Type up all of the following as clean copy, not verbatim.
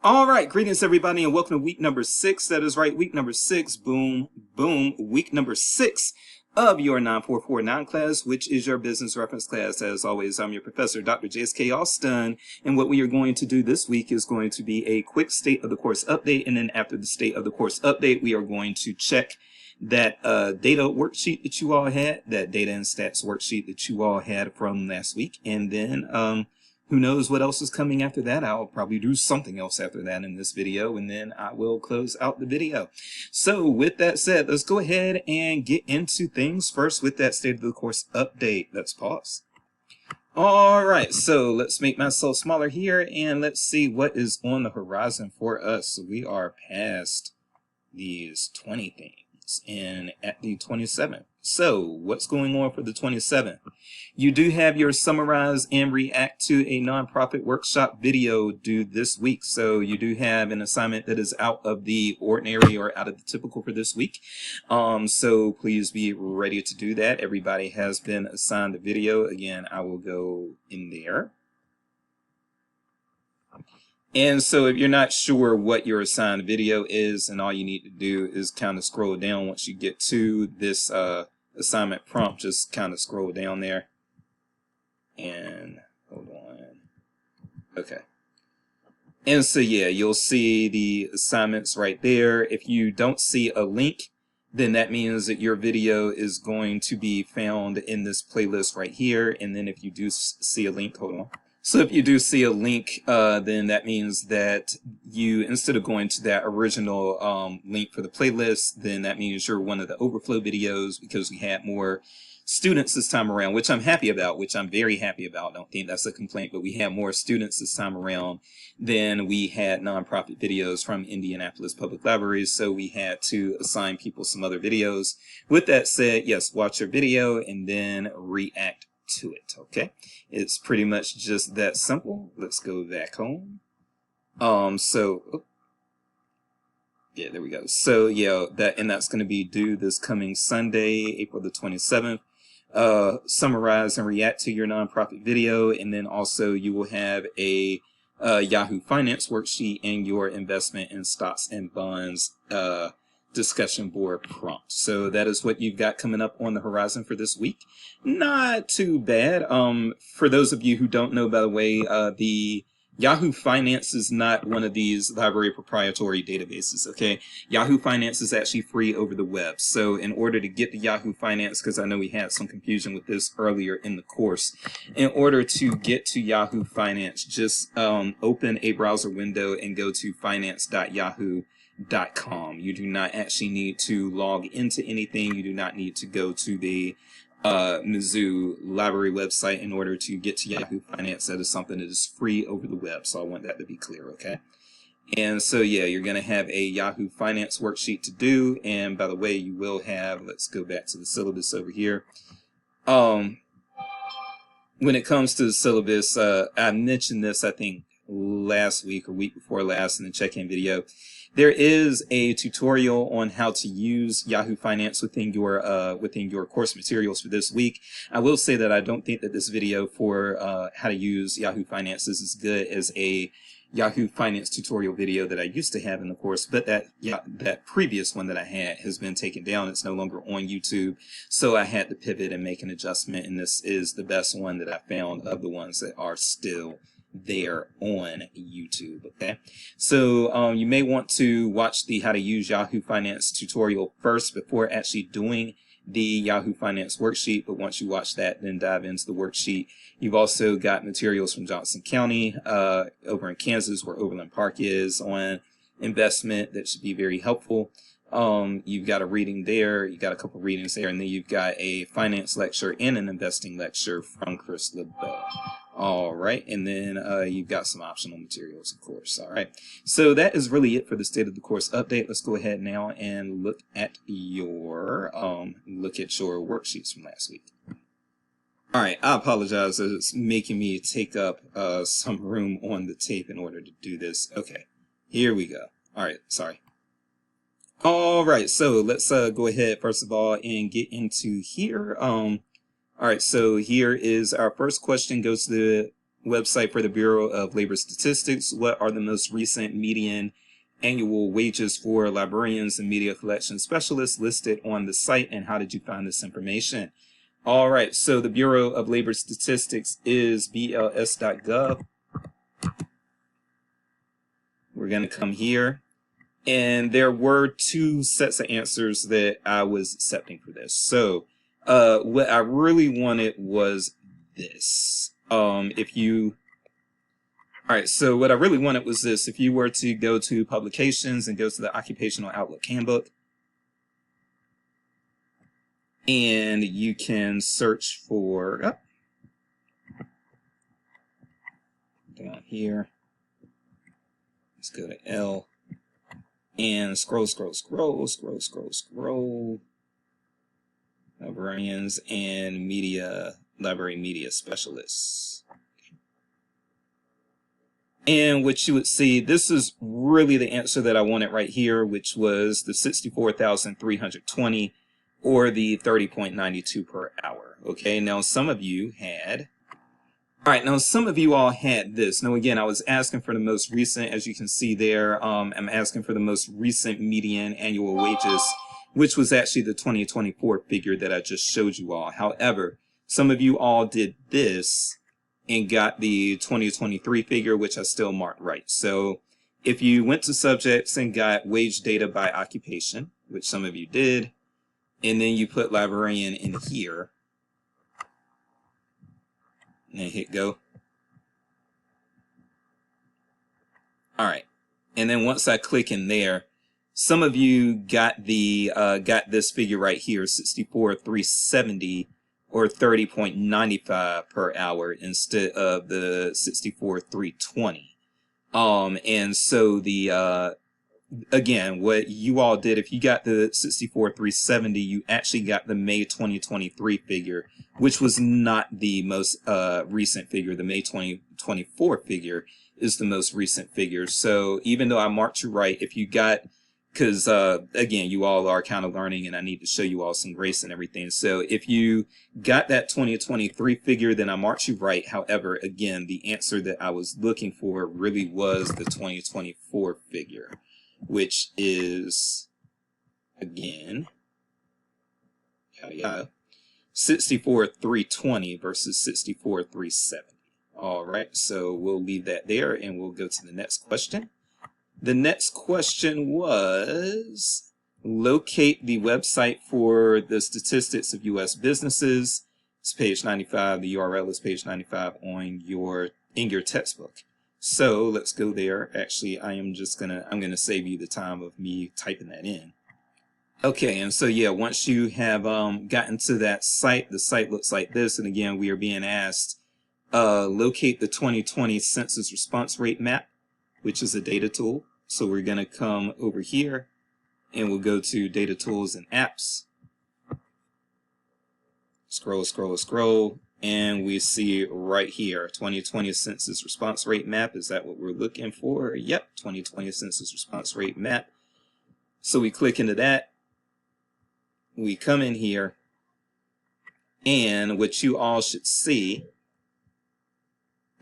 All right, greetings everybody, and welcome to week number 6. That is right, week number 6. Boom, boom. Week number 6 of your 9449 class, which is your business reference class. As always, I'm your professor, Dr. J.S.K. Austin, and what we are going to do this week is going to be a quick state of the course update, and then after the state of the course update, we are going to check that data worksheet that you all had, that data and stats worksheet that you all had from last week, and then who knows what else is coming after that. I'll probably do something else after that in this video, and then I will close out the video. So with that said, let's go ahead and get into things first with that state of the course update. Let's pause. All right, so let's make myself smaller here, and let's see what is on the horizon for us. So we are past these 20 things and at the 27th. So what's going on for the 27th? You do have your summarize and react to a nonprofit workshop video due this week. So you do have an assignment that is out of the ordinary or out of the typical for this week. So please be ready to do that. Everybody has been assigned a video. Again, I will go in there. And so if you're not sure what your assigned video is, and all you need to do is kind of scroll down once you get to this assignment prompt, just kind of scroll down there. And hold on. Okay. And so yeah, you'll see the assignments right there. If you don't see a link, then that means that your video is going to be found in this playlist right here. And then if you do see a link, hold on. So if you do see a link, then that means that you, instead of going to that original link for the playlist, then that means you're one of the overflow videos, because we had more students this time around, which I'm happy about, which I'm very happy about. I don't think that's a complaint, but we had more students this time around than we had nonprofit videos from Indianapolis Public Libraries, so we had to assign people some other videos. With that said, yes, watch your video and then react to it. Okay, it's pretty much just that simple. Let's go back home. Yeah, there we go. So yeah, that's going to be due this coming Sunday, April the 27th. Summarize and react to your nonprofit video, and then also you will have a Yahoo Finance worksheet and your investment in stocks and bonds discussion board prompt. So that is what you've got coming up on the horizon for this week. Not too bad. For those of you who don't know, by the way, the Yahoo Finance is not one of these library proprietary databases, okay? Yahoo Finance is actually free over the web. So in order to get to Yahoo Finance, because I know we had some confusion with this earlier in the course, in order to get to Yahoo Finance, just open a browser window and go to finance.yahoo.com. You do not actually need to log into anything. You do not need to go to the Mizzou library website in order to get to Yahoo Finance. That is something that is free over the web, so I want that to be clear, okay? And so yeah, you're going to have a Yahoo Finance worksheet to do, and by the way, you will have, let's go back to the syllabus over here. When it comes to the syllabus, I mentioned this, I think, last week or week before last in the check-in video. There is a tutorial on how to use Yahoo Finance within your course materials for this week. I will say that I don't think that this video for how to use Yahoo Finance is as good as a Yahoo Finance tutorial video that I used to have in the course, but that previous one that I had has been taken down. It's no longer on YouTube, so I had to pivot and make an adjustment, and this is the best one that I found of the ones that are still there on YouTube. Okay, so you may want to watch the how to use Yahoo Finance tutorial first before actually doing the Yahoo Finance worksheet, but once you watch that, then dive into the worksheet. You've also got materials from Johnson County over in Kansas, where Overland Park is, on investment that should be very helpful. You've got a reading there, you got a couple readings there, and then you've got a finance lecture and an investing lecture from Chris LeBeau. All right, and then you've got some optional materials, of course. All right, so that is really it for the state of the course update. Let's go ahead now and look at your worksheets from last week. All right, I apologize. It's making me take up some room on the tape in order to do this. Okay, here we go. All right, sorry. All right, so let's go ahead first of all and get into here. All right, so here is our first question, goes to the website for the Bureau of Labor Statistics. What are the most recent median annual wages for librarians and media collection specialists listed on the site, and how did you find this information? All right, so the Bureau of Labor Statistics is bls.gov. We're going to come here, and there were two sets of answers that I was accepting for this. So what I really wanted was this. All right, so what I really wanted was this. If you were to go to publications and go to the Occupational Outlook Handbook, and you can search for, down here, let's go to L, and scroll, librarians and library media specialists. And what you would see, this is really the answer that I wanted right here, which was the 64,320 or the 30.92 per hour. Okay, now some of you had, some of you all had this. Now again, I was asking for the most recent, as you can see there, I'm asking for the most recent median annual wages, which was actually the 2024 figure that I just showed you all. However, some of you all did this and got the 2023 figure, which I still marked right. So if you went to subjects and got wage data by occupation, which some of you did, and then you put librarian in here, and hit go. All right, and then once I click in there, some of you got the got this figure right here, 64,370 or 30.95 per hour instead of the 64,320. And so the again, what you all did, if you got the 64,370, you actually got the May 2023 figure, which was not the most recent figure. The May 2024 figure is the most recent figure. So even though I marked you right, if you got, because again, you all are kind of learning and I need to show you all some grace and everything. So if you got that 2023 figure, then I marked you right. However, again, the answer that I was looking for really was the 2024 figure, which is, again, 64,320 versus 64,370. All right, so we'll leave that there and we'll go to the next question. The next question was, locate the website for the statistics of U.S. businesses. It's page 95. The URL is page 95 in your textbook. So let's go there. Actually, I'm gonna save you the time of me typing that in. Okay, and so yeah, once you have gotten to that site, the site looks like this. And again, we are being asked, locate the 2020 census response rate map, which is a data tool. So we're going to come over here and we'll go to data tools and apps. Scroll, and we see right here, 2020 census response rate map. Is that what we're looking for? Yep, 2020 census response rate map. So we click into that. We come in here, and what you all should see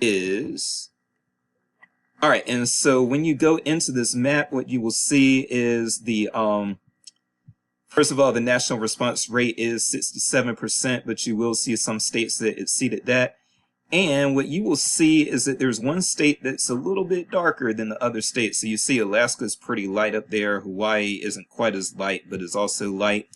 is, all right, and so when you go into this map, what you will see is the, first of all, the national response rate is 67%, but you will see some states that exceeded that. And what you will see is that there's one state that's a little bit darker than the other states. So you see Alaska's pretty light up there. Hawaii isn't quite as light, but is also light.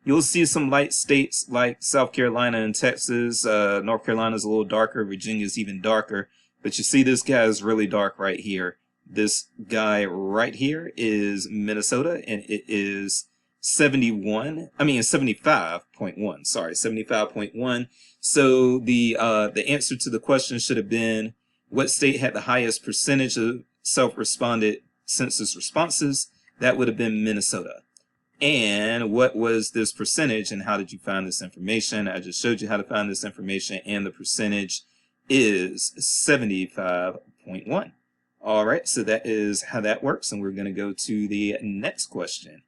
You'll see some light states like South Carolina and Texas. North Carolina's a little darker. Virginia's even darker. But you see this guy is really dark right here. This guy right here is Minnesota, and it is 75.1. Sorry, 75.1. So the answer to the question should have been, what state had the highest percentage of self-responded census responses? That would have been Minnesota. And what was this percentage, and how did you find this information? I just showed you how to find this information, and the percentage is 75.1. All right, so that is how that works, and we're going to go to the next question.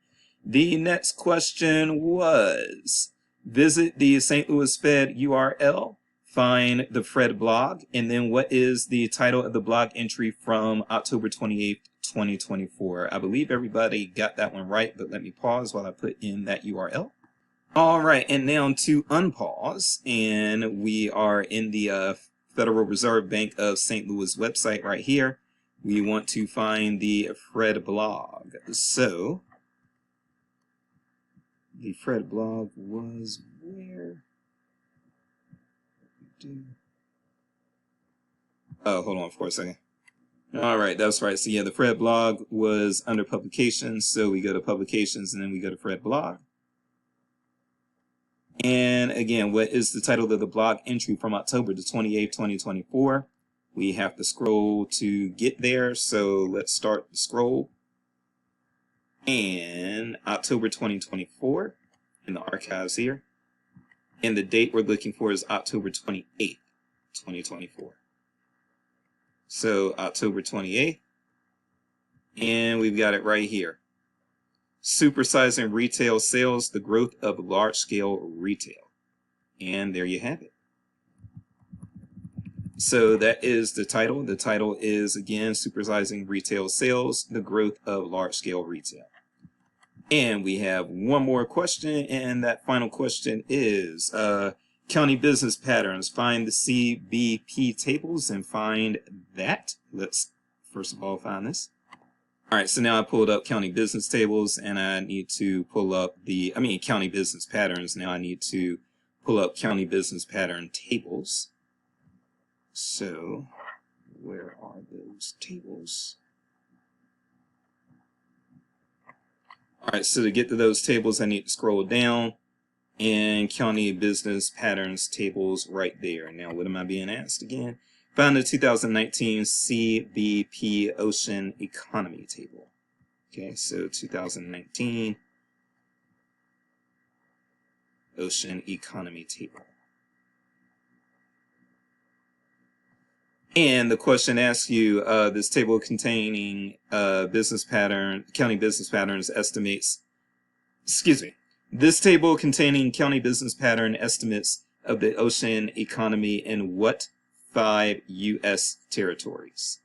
The next question was, visit the St. Louis Fed URL find the Fred blog, and then what is the title of the blog entry from October 28th, 2024. I believe everybody got that one right, but let me pause while I put in that URL. All right, and now to unpause, and we are in the Federal Reserve Bank of St. Louis website right here. We want to find the Fred blog. So the Fred blog was where? Oh, hold on for a second. All right, that's right. So yeah, the Fred blog was under publications. So we go to publications and then we go to Fred blog. And again, what is the title of the blog entry from October the 28th, 2024? We have to scroll to get there. So let's start the scroll. And October 2024 in the archives here. And the date we're looking for is October 28th, 2024. So October 28th. And we've got it right here. Supersizing retail sales, the growth of large-scale retail. And there you have it. So that is the title. The title is, again, Supersizing Retail Sales, the growth of large-scale retail. And we have one more question, and that final question is county business patterns. Find the CBP tables and find that. Let's first of all find this. All right, so now I pulled up county business tables, and I need to pull up county business patterns. Now I need to pull up county business pattern tables. So where are those tables? All right, so to get to those tables, I need to scroll down, and county business patterns tables right there. Now, what am I being asked again? Find the 2019 CBP Ocean Economy Table. Okay, so 2019 Ocean Economy Table. And the question asks you, this table containing county business patterns estimates, this table containing county business pattern estimates of the ocean economy in what 5 U.S. territories?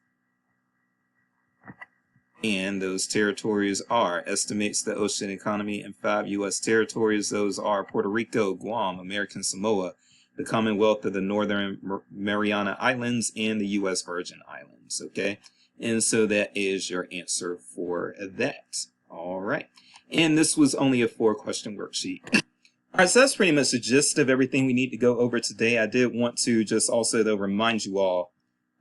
And those territories are, estimates the ocean economy in 5 U.S. territories. Those are Puerto Rico, Guam, American Samoa, the Commonwealth of the Northern Mariana Islands, and the U.S. Virgin Islands, okay? And so that is your answer for that. All right. And this was only a 4-question worksheet. All right, so that's pretty much the gist of everything we need to go over today. I did want to just also, though, remind you all,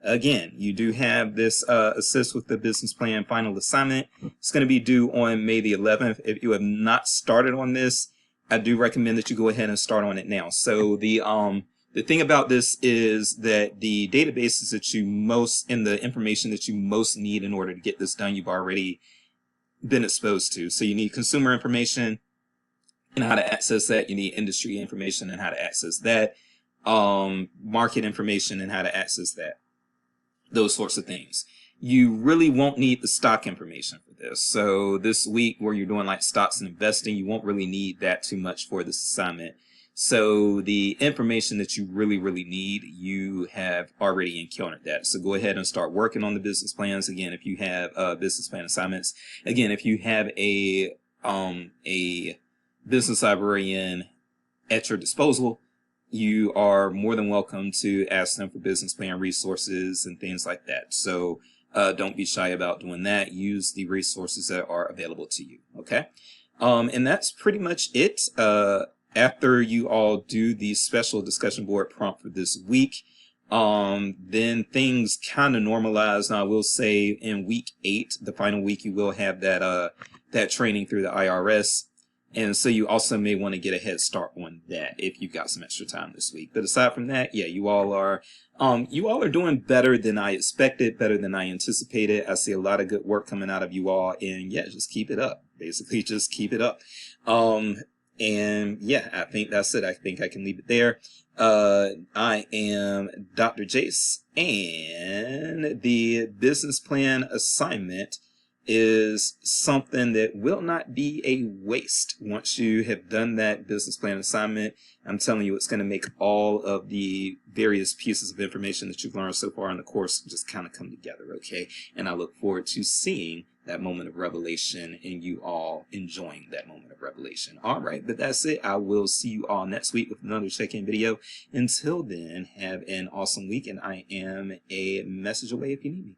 again, you do have this Assist with the Business Plan final assignment. It's going to be due on May the 11th. If you have not started on this, I do recommend that you go ahead and start on it now. So the thing about this is that the databases that you and the information that you most need in order to get this done, you've already been exposed to. So you need consumer information and how to access that. You need industry information and how to access that. Market information and how to access that. Those sorts of things. You really won't need the stock information for this. So this week where you're doing like stocks and investing, you won't really need that too much for this assignment. So the information that you really need, you have already encountered that. So go ahead and start working on the business plans. Again, if you have business plan assignments, again, if you have a business librarian at your disposal, you are more than welcome to ask them for business plan resources and things like that. So don't be shy about doing that. Use the resources that are available to you. Okay. And that's pretty much it. After you all do the special discussion board prompt for this week, then things kind of normalize. Now, I will say in week 8, the final week, you will have that training through the IRS. And so you also may want to get a head start on that if you've got some extra time this week. But aside from that, yeah, you all are doing better than I expected, better than I anticipated. I see a lot of good work coming out of you all, and yeah, just keep it up. Basically, just keep it up. And yeah, I think that's it. I think I can leave it there. I am Dr. Jace, and the business plan assignment is something that will not be a waste. Once you have done that business plan assignment, I'm telling you, it's going to make all of the various pieces of information that you've learned so far in the course just kind of come together, okay? And I look forward to seeing that moment of revelation and you all enjoying that moment of revelation. All right, but that's it. I will see you all next week with another check-in video. Until then, have an awesome week, and I am a message away if you need me.